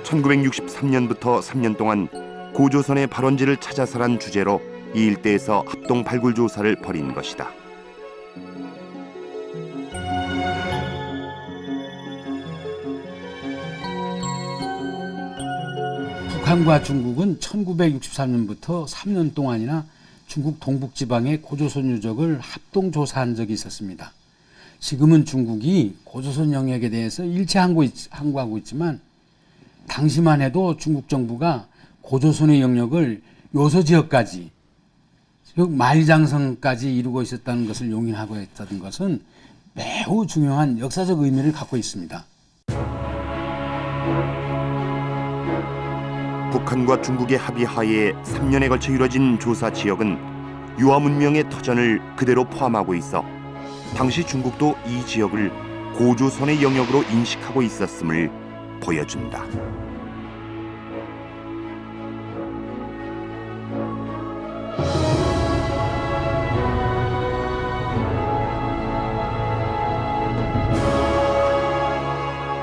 Speaker 2: (1963년부터) 3년 동안 고조선의 발원지를 찾아서란 주제로 이 일대에서 합동 발굴 조사를 벌인 것이다.
Speaker 4: 북한과 중국은 1963년부터 3년 동안이나 중국 동북지방의 고조선 유적을 합동 조사한 적이 있었습니다. 지금은 중국이 고조선 영역에 대해서 일체 항구하고 있지만 당시만 해도 중국 정부가 고조선의 영역을 요서 지역까지 즉 만리장성까지 이루고 있었다는 것을 용인하고 있다는 것은 매우 중요한 역사적 의미를 갖고 있습니다.
Speaker 2: 북한과 중국의 합의하에 3년에 걸쳐 이뤄진 조사 지역은 유화 문명의 터전을 그대로 포함하고 있어 당시 중국도 이 지역을 고조선의 영역으로 인식하고 있었음을 보여준다.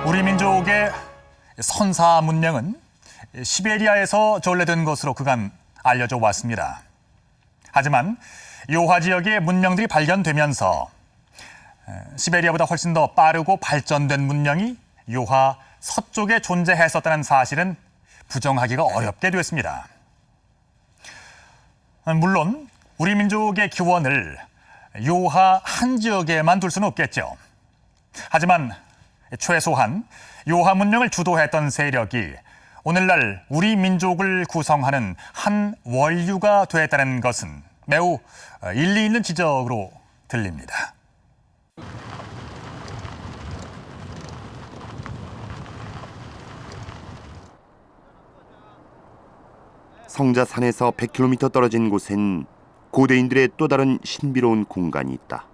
Speaker 1: 우리 민족의 선사 문명은 시베리아에서 전래된 것으로 그간 알려져 왔습니다. 하지만 요하 지역의 문명들이 발견되면서 시베리아보다 훨씬 더 빠르고 발전된 문명이 요하 서쪽에 존재했었다는 사실은 부정하기가 어렵게 됐습니다. 물론 우리 민족의 기원을 요하 한 지역에만 둘 수는 없겠죠. 하지만 최소한 요하 문명을 주도했던 세력이 오늘날 우리 민족을 구성하는 한 원류가 됐다는 것은 매우 일리 있는 지적으로 들립니다.
Speaker 2: 성자산에서 100km 떨어진 곳엔 고대인들의 또 다른 신비로운 공간이 있다.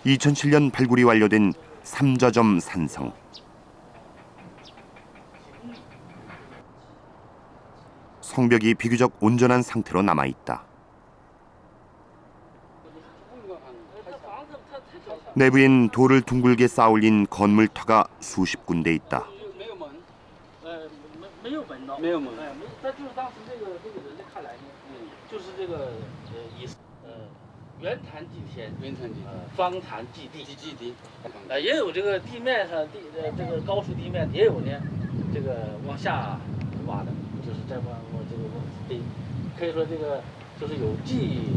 Speaker 2: 2007년 발굴이 완료된 삼저점 산성. 성벽이 비교적 온전한 상태로 남아있다. 내부엔 돌을 둥글게 쌓아올린 건물터가 수십 군데 있다.
Speaker 13: 没有门，他就是当时这个人的看来呢，就是这个圆坛祭天，方坛祭地，也有这个地面上这个高出地面，也有呢，这个往下挖的，就是在往这个往可以说这个就是有祭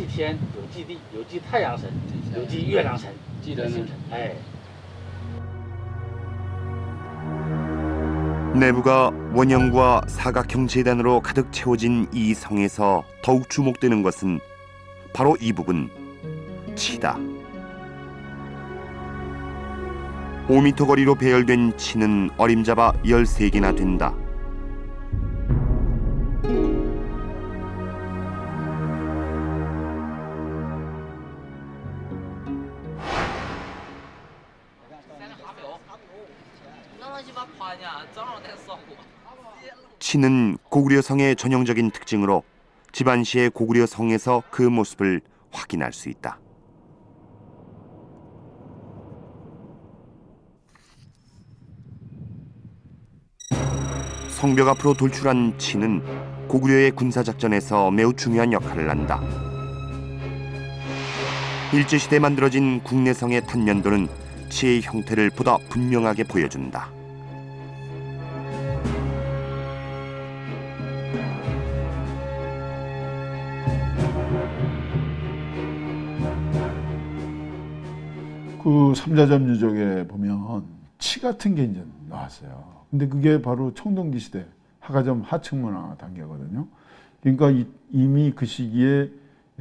Speaker 13: 天，有祭地，有祭太阳神，有祭月亮神，祭人神，哎。
Speaker 2: 내부가 원형과 사각형 재단으로 가득 채워진 이 성에서 더욱 주목되는 것은 바로 이 부분, 치다. 5m 거리로 배열된 치는 어림잡아 13개나 된다. 치는 고구려 성의 전형적인 특징으로 집안시의 고구려 성에서 그 모습을 확인할 수 있다. 성벽 앞으로 돌출한 치는 고구려의 군사작전에서 매우 중요한 역할을 한다. 일제시대에 만들어진 국내성의 탄면도는 치의 형태를 보다 분명하게 보여준다.
Speaker 10: 그 삼자점 유적에 보면 치 같은 게 이제 나왔어요. 근데 그게 바로 청동기 시대 하가점 하층문화 단계거든요. 그러니까 이미 그 시기에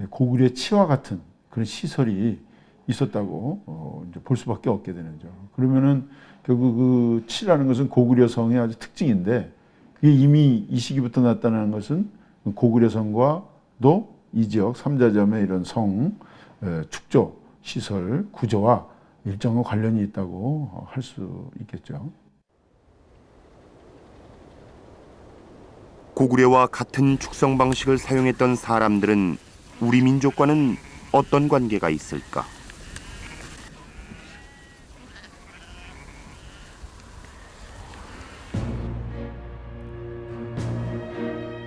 Speaker 10: 고구려 치와 같은 그런 시설이 있었다고 이제 볼 수밖에 없게 되는 거죠. 그러면은 결국 그 치라는 것은 고구려 성의 아주 특징인데 그게 이미 이 시기부터 나타나는 것은 고구려 성과도 이 지역 삼자점의 이런 성 축조 시설 구조와 일정한 관련이 있다고 할 수 있겠죠.
Speaker 2: 고구려와 같은 축성 방식을 사용했던 사람들은 우리 민족과는 어떤 관계가 있을까?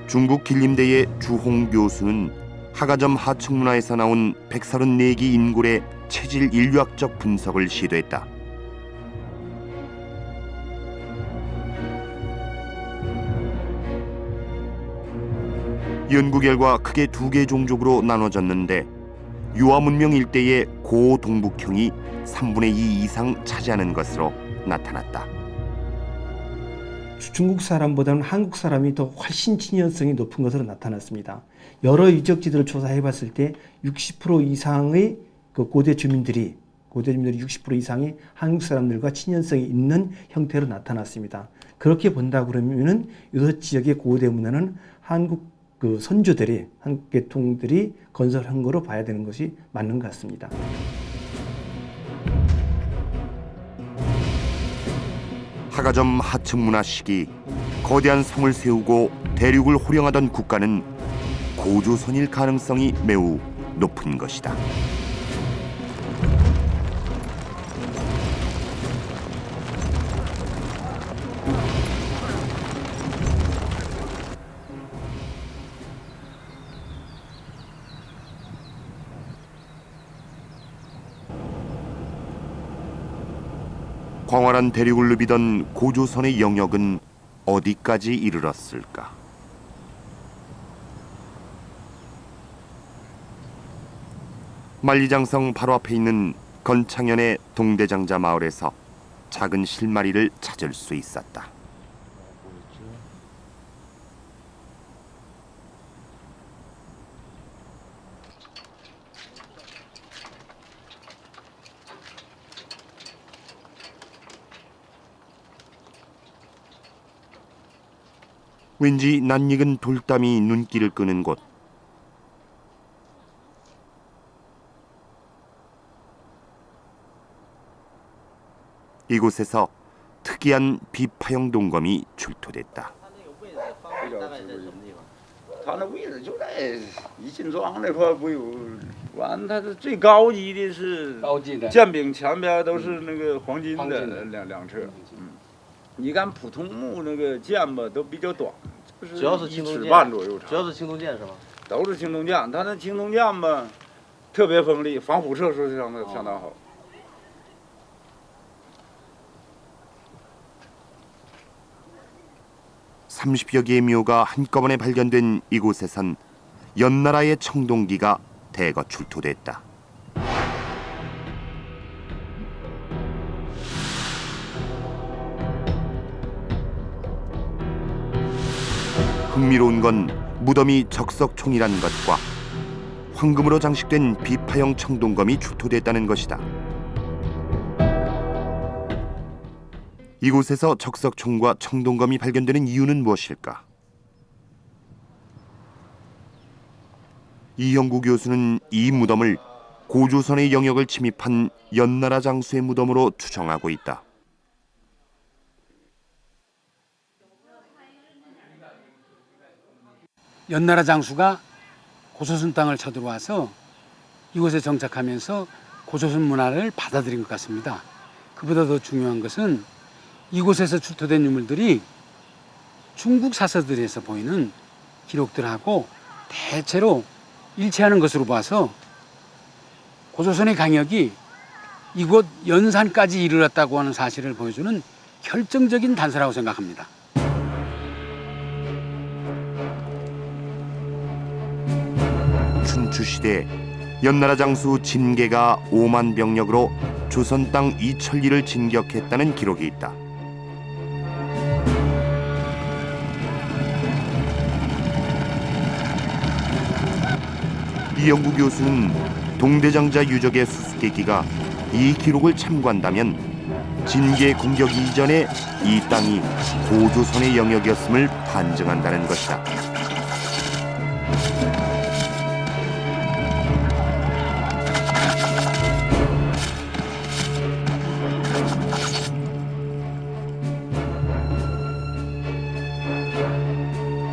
Speaker 2: 중국 길림대의 주홍 교수는 하가점 하층문화에서 나온 134기 인골의 체질 인류학적 분석을 시도했다. 연구 결과 크게 2개 종족으로 나눠졌는데 유화 문명 일대의 고동북형이 3분의 2 이상 차지하는 것으로 나타났다.
Speaker 12: 중국 사람보다는 한국 사람이 더 훨씬 친연성이 높은 것으로 나타났습니다. 여러 유적지들을 조사해 봤을 때 60% 이상의 그 고대 주민들이 60% 이상이 한국 사람들과 친연성이 있는 형태로 나타났습니다. 그렇게 본다 그러면은 이 지역의 고대 문화는 한국 그 선조들이 한국 계통들이 건설한 거로 봐야 되는 것이 맞는 것 같습니다.
Speaker 2: 하가점 하층문화 시기 거대한 성을 세우고 대륙을 호령하던 국가는 고조선일 가능성이 매우 높은 것이다. 광활한 대륙을 누비던 고조선의 영역은 어디까지 이르렀을까? 만리장성 바로 앞에 있는 건창현의 동대장자 마을에서 작은 실마리를 찾을 수 있었다. 왠지 낯익은 돌담이 눈길을 끄는 곳. 이곳에서 특이한 비파형 동검이 출토됐다.
Speaker 14: 它那位置就在一进庄那块不有，完它是最高级的是剑柄前边都是那个黄金的两侧，你看普通木那个剑吧都比较短，就是1尺半左右长。主要是青铜剑是吧？都是青铜剑，它那青铜剑吧特别锋利，防辐射是相当好。
Speaker 2: 30여 개의 묘가 한꺼번에 발견된 이곳에선 연나라의 청동기가 대거 출토됐다. 흥미로운 건 무덤이 적석총이란 것과 황금으로 장식된 비파형 청동검이出土됐다는 것이다. 이곳에서 적석총과 청동검이 발견되는 이유는 무엇일까? 이형구 교수는 이 무덤을 고조선의 영역을 침입한 연나라 장수의 무덤으로 추정하고 있다.
Speaker 4: 연나라 장수가 고조선 땅을 쳐들어와서 이곳에 정착하면서 고조선 문화를 받아들인 것 같습니다. 그보다 더 중요한 것은 이곳에서 출토된 유물들이 중국 사서들에서 보이는 기록들하고 대체로 일치하는 것으로 봐서 고조선의 강역이 이곳 연산까지 이르렀다고 하는 사실을 보여주는 결정적인 단서라고 생각합니다.
Speaker 2: 춘추시대 연나라 장수 진계가 5만 병력으로 조선 땅 이천리를 진격했다는 기록이 있다. 이영구 교수는 동대장자 유적의 수수께끼가 이 기록을 참고한다면 진계 공격 이전에 이 땅이 고조선의 영역이었음을 반증한다는 것이다.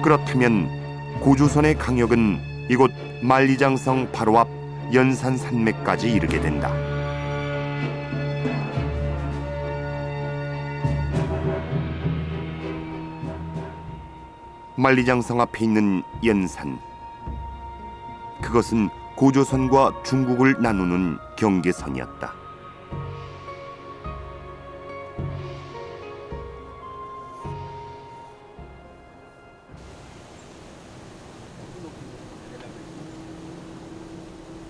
Speaker 2: 그렇다면 고조선의 강역은 이곳 만리장성 바로 앞 연산 산맥까지 이르게 된다. 만리장성 앞에 있는 연산, 그것은 고조선과 중국을 나누는 경계선이었다.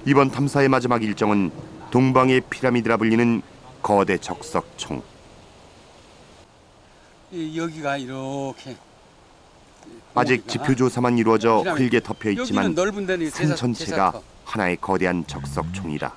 Speaker 2: 이번 탐사의 마지막 일정은 동방의 피라미드라 불리는 거대 적석총.
Speaker 4: 여기가 이렇게
Speaker 2: 아직 지표 조사만 이루어져
Speaker 4: 피라미드.
Speaker 2: 흙에 덮여 있지만
Speaker 4: 여기는 넓은 데는
Speaker 2: 산 전체가
Speaker 4: 제사터.
Speaker 2: 하나의 거대한 적석총이다.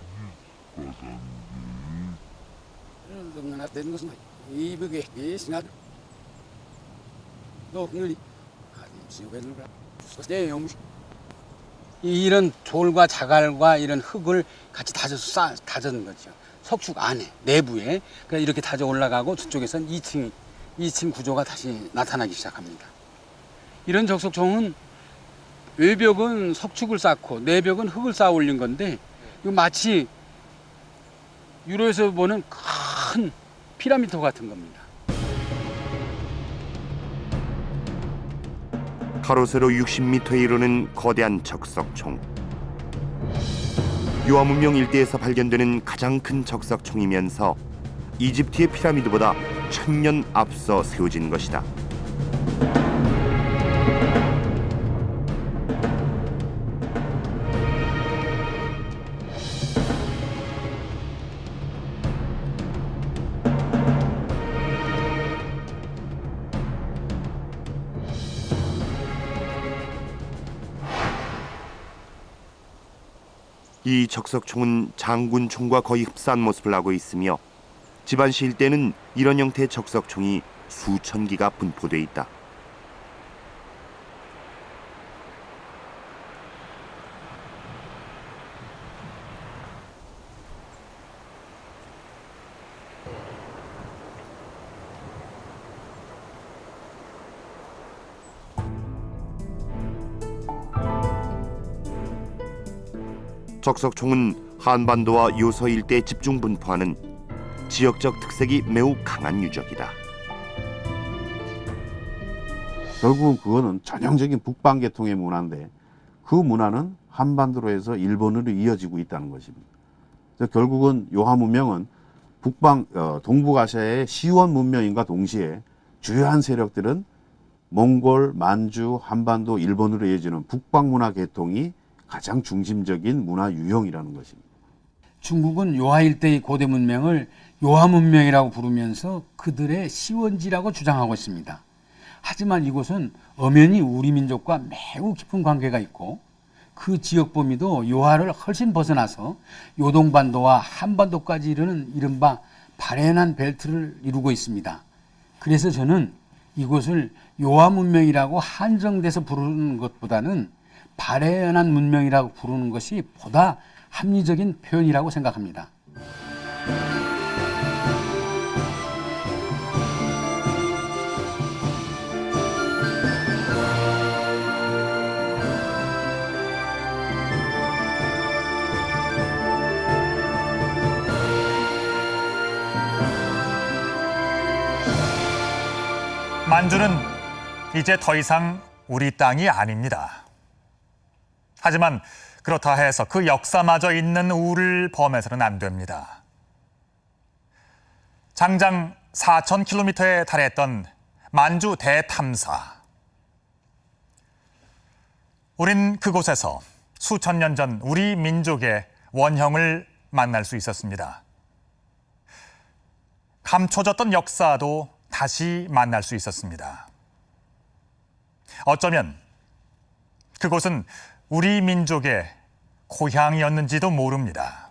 Speaker 4: 이런 돌과 자갈과 이런 흙을 같이 다져서 다져는 거죠. 석축 안에 내부에 그러니까 이렇게 다져 올라가고 저쪽에선 2층 구조가 다시 나타나기 시작합니다. 이런 적석총은 외벽은 석축을 쌓고 내벽은 흙을 쌓아 올린 건데 이거 마치 유로에서 보는 큰 피라미드 같은 겁니다.
Speaker 2: 가로 세로 60m에 이르는 거대한 적석총. 유아 문명 일대에서 발견되는 가장 큰 적석총이면서 이집트의 피라미드보다 1000년 앞서 세워진 것이다. 이 적석총은 장군총과 거의 흡사한 모습을 하고 있으며 집안시 일대는 이런 형태의 적석총이 수천 기가 분포돼 있다. 적석총은 한반도와 요서 일대에 집중 분포하는 지역적 특색이 매우 강한 유적이다.
Speaker 5: 결국은 그거는 전형적인 북방계통의 문화인데 그 문화는 한반도로 해서 일본으로 이어지고 있다는 것입니다. 그래서 결국은 요하 문명은 동북아시아의 시원 문명인과 동시에 주요한 세력들은 몽골, 만주, 한반도, 일본으로 이어지는 북방 문화 계통이 가장 중심적인 문화 유형이라는 것입니다.
Speaker 4: 중국은 요하 일대의 고대 문명을 요하 문명이라고 부르면서 그들의 시원지라고 주장하고 있습니다. 하지만 이곳은 엄연히 우리 민족과 매우 깊은 관계가 있고 그 지역 범위도 요하를 훨씬 벗어나서 요동반도와 한반도까지 이르는 이른바 바레난 벨트를 이루고 있습니다. 그래서 저는 이곳을 요하 문명이라고 한정돼서 부르는 것보다는 바레난 문명이라고 부르는 것이 보다 합리적인 표현이라고 생각합니다.
Speaker 1: 만주는 이제 더 이상 우리 땅이 아닙니다. 하지만 그렇다 해서 그 역사마저 있는 우를 범해서는 안 됩니다. 장장 4,000km에 달했던 만주 대탐사. 우린 그곳에서 수천 년 전 우리 민족의 원형을 만날 수 있었습니다. 감춰졌던 역사도 다시 만날 수 있었습니다. 어쩌면 그곳은 우리 민족의 고향이었는지도 모릅니다.